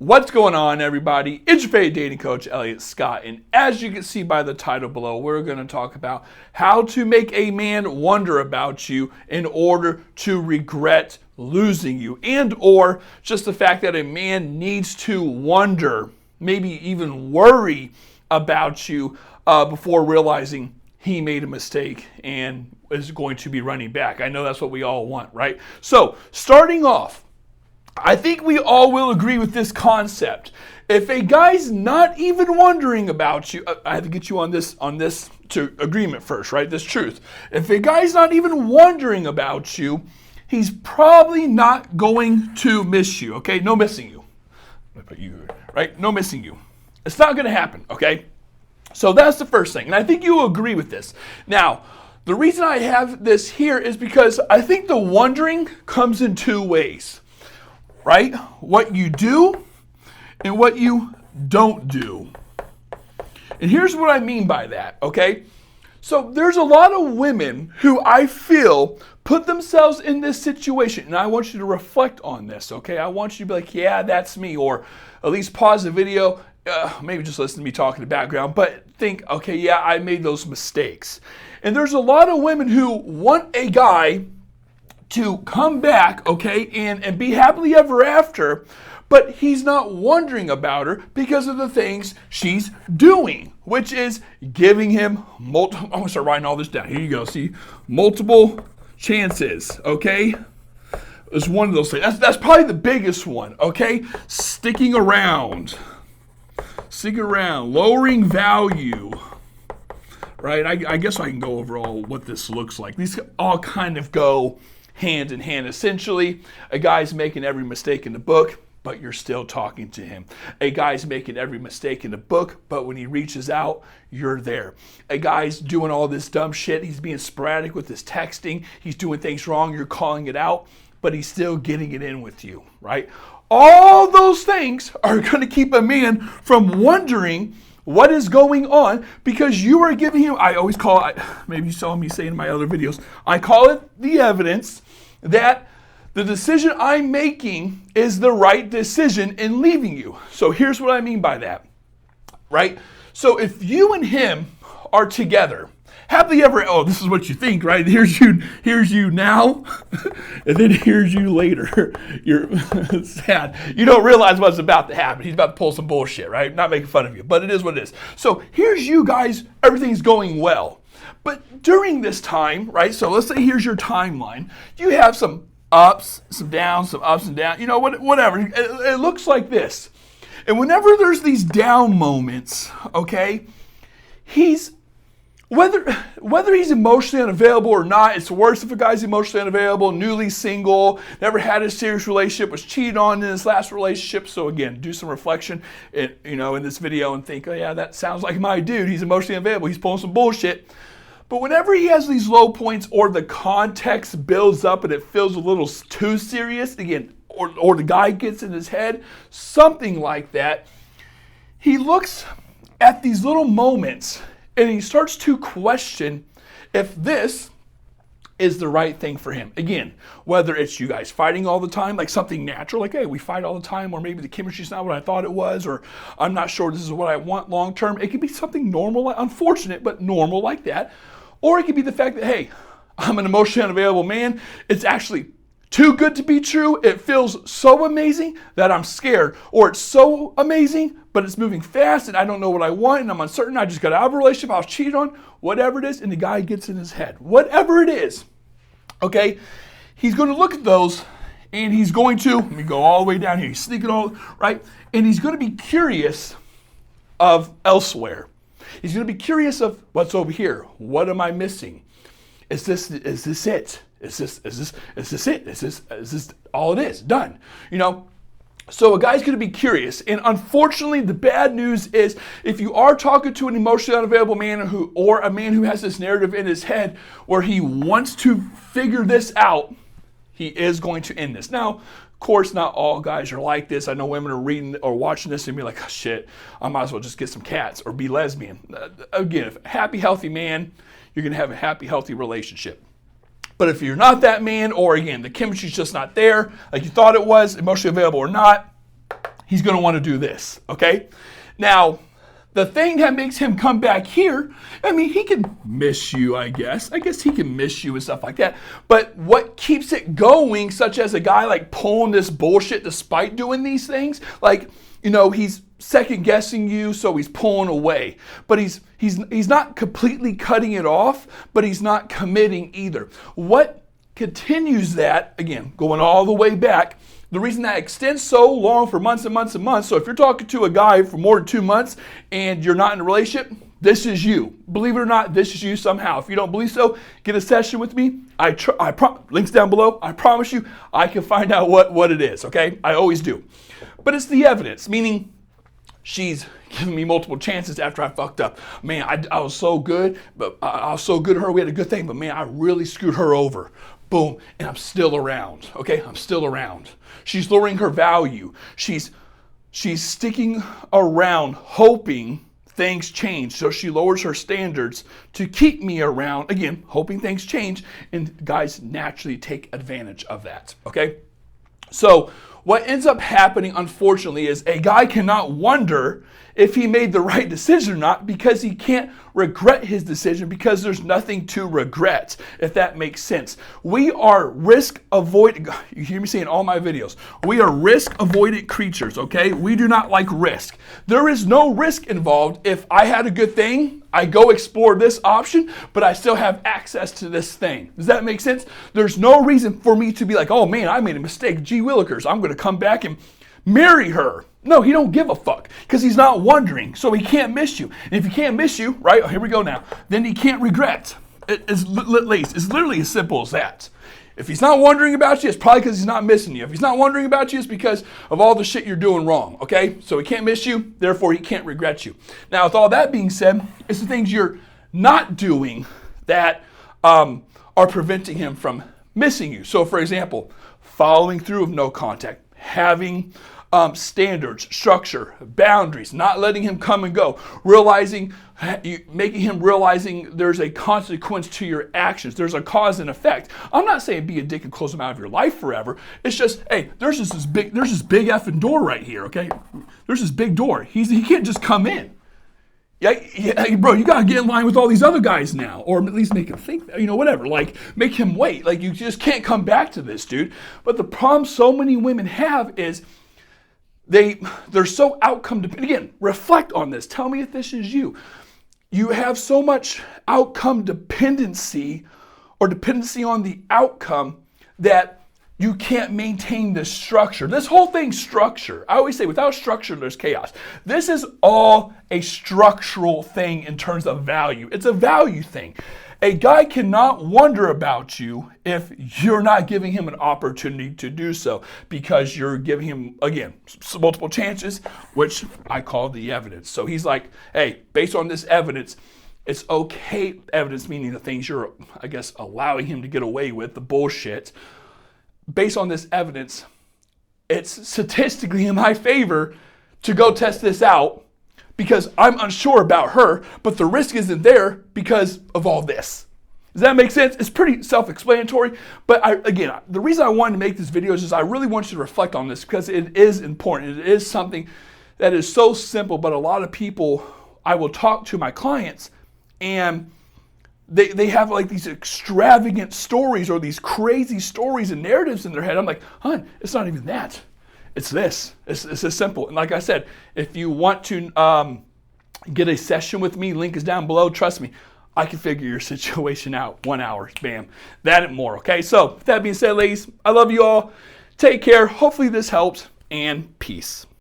What's going on, everybody? It's your favorite dating coach, Elliot Scott, and as you can see by the title below, we're going to talk about how to make a man wonder about you in order to regret losing you, and or just the fact that a man needs to wonder, maybe even worry about you before realizing he made a mistake and is going to be running back. I know that's what we all want, right? So, starting off, I think we all will agree with this concept. If a guy's not even wondering about you, I have to get you on this to agreement first, right? This truth. If a guy's not even wondering about you, he's probably not going to miss you, okay? No missing you. Right? No missing you. It's not going to happen, okay? So that's the first thing. And I think you'll agree with this. Now, the reason I have this here is because I think the wondering comes in two ways. Right? What you do and what you don't do. And here's what I mean by that, okay? So there's a lot of women who I feel put themselves in this situation, and I want you to reflect on this, okay? I want you to be like, yeah, that's me, or at least pause the video, maybe just listen to me talk in the background, but think, okay, yeah, I made those mistakes. And there's a lot of women who want a guy to come back, okay, and be happily ever after, but he's not wondering about her because of the things she's doing, which is giving him multiple, I'm gonna start writing all this down. Here you go, see, multiple chances, okay? It's one of those things. That's probably the biggest one, okay? Sticking around, lowering value, right? I guess I can go over all what this looks like. These all kind of go hand in hand. Essentially, a guy's making every mistake in the book, but you're still talking to him. A guy's making every mistake in the book, but when he reaches out, you're there. A guy's doing all this dumb shit. He's being sporadic with his texting. He's doing things wrong. You're calling it out, but he's still getting it in with you, right? All those things are going to keep a man from wondering what is going on because you are giving him, I always call it, maybe you saw me say in my other videos, I call it the evidence that the decision I'm making is the right decision in leaving you. So here's what I mean by that, right? So if you and him are together, happily ever, oh, this is what you think, right? Here's you now, and then here's you later. You're sad. You don't realize what's about to happen. He's about to pull some bullshit, right? Not making fun of you, but it is what it is. So here's you guys, everything's going well. But during this time, right, so let's say here's your timeline. You have some ups, some downs, some ups and downs, whatever. It looks like this. And whenever there's these down moments, okay, whether he's emotionally unavailable or not, it's worse if a guy's emotionally unavailable, newly single, never had a serious relationship, was cheated on in his last relationship. So again, do some reflection in this video and think, oh yeah, that sounds like my dude. He's emotionally unavailable. He's pulling some bullshit. But whenever he has these low points or the context builds up and it feels a little too serious, again, or the guy gets in his head, something like that, he looks at these little moments and he starts to question if this is the right thing for him. Again, whether it's you guys fighting all the time, like something natural, like, hey, we fight all the time, or maybe the chemistry's not what I thought it was, or I'm not sure this is what I want long term. It could be something normal, unfortunate, but normal like that. Or it could be the fact that, hey, I'm an emotionally unavailable man. It's actually too good to be true. It feels so amazing that I'm scared. Or it's so amazing, but it's moving fast and I don't know what I want and I'm uncertain. I just got out of a relationship. I was cheated on. Whatever it is, and the guy gets in his head. Whatever it is, okay? He's going to look at those and he's going to, let me go all the way down here. He's sneaking all, right? And he's going to be curious of elsewhere. He's going to be curious of what's over here. What am I missing? Is this it? Is this it? Is this all it is? Done. So a guy's going to be curious. And unfortunately, the bad news is if you are talking to an emotionally unavailable man or a man who has this narrative in his head where he wants to figure this out, he is going to end this. Now, of course, not all guys are like this. I know women are reading or watching this and be like, oh, shit, I might as well just get some cats or be lesbian. Again, if a happy, healthy man, you're going to have a happy, healthy relationship. But if you're not that man, or again, the chemistry's just not there, like you thought it was, emotionally available or not, he's going to want to do this, okay? Now, the thing that makes him come back here, I mean, he can miss you, I guess. I guess he can miss you and stuff like that. But what keeps it going, such as a guy like pulling this bullshit despite doing these things, like, you know, he's second guessing you, so he's pulling away. But he's not completely cutting it off, but he's not committing either. What continues that, again, going all the way back, the reason that extends so long for months and months and months, so if you're talking to a guy for more than 2 months and you're not in a relationship, this is you. Believe it or not, this is you somehow. If you don't believe so, get a session with me. Links down below. I promise you, I can find out what it is, okay? I always do. But it's the evidence, meaning she's giving me multiple chances after I fucked up. Man, I was so good, but I was so good to her. We had a good thing, but man, I really screwed her over. Boom, and I'm still around, okay? I'm still around. She's lowering her value. She's sticking around hoping things change. So she lowers her standards to keep me around, again, hoping things change, and guys naturally take advantage of that, okay? So what ends up happening, unfortunately, is a guy cannot wonder if he made the right decision or not because he can't regret his decision because there's nothing to regret, if that makes sense. We are risk avoidant, you hear me say in all my videos, we are risk avoidant creatures, okay? We do not like risk. There is no risk involved. If I had a good thing, I go explore this option, but I still have access to this thing. Does that make sense? There's no reason for me to be like, oh man, I made a mistake. Gee willikers, I'm going to come back and marry her. No, he don't give a fuck because he's not wondering, so he can't miss you. And if he can't miss you, right, here we go now, then he can't regret. It's literally as simple as that. If he's not wondering about you, it's probably because he's not missing you. If he's not wondering about you, it's because of all the shit you're doing wrong, okay? So he can't miss you, therefore he can't regret you. Now, with all that being said, it's the things you're not doing that are preventing him from missing you. So, for example, following through with no contact, having standards, structure, boundaries, not letting him come and go, making him realizing there's a consequence to your actions. There's a cause and effect. I'm not saying be a dick and close him out of your life forever. It's just, hey, there's this big effing door right here, okay? There's this big door. He can't just come in. Yeah, bro, you gotta get in line with all these other guys now, or at least make him think, whatever. Like, make him wait. Like, you just can't come back to this, dude. But the problem so many women have is they're so outcome dependent. Again, reflect on this. Tell me if this is you. You have so much outcome dependency or dependency on the outcome that you can't maintain the structure. This whole thing's structure. I always say without structure, there's chaos. This is all a structural thing in terms of value. It's a value thing. A guy cannot wonder about you if you're not giving him an opportunity to do so because you're giving him, again, multiple chances, which I call the evidence. So he's like, hey, based on this evidence, it's okay. Evidence meaning the things you're, I guess, allowing him to get away with, the bullshit. Based on this evidence, it's statistically in my favor to go test this out because I'm unsure about her, but the risk isn't there because of all this. Does that make sense? It's pretty self-explanatory, but the reason I wanted to make this video is I really want you to reflect on this because it is important. It is something that is so simple, but a lot of people, I will talk to my clients and they have like these extravagant stories or these crazy stories and narratives in their head. I'm like, hon, it's not even that. It's this. It's as simple. And like I said, if you want to get a session with me, link is down below. Trust me, I can figure your situation out. 1 hour, bam. That and more, okay? So with that being said, ladies, I love you all. Take care. Hopefully this helps, and peace.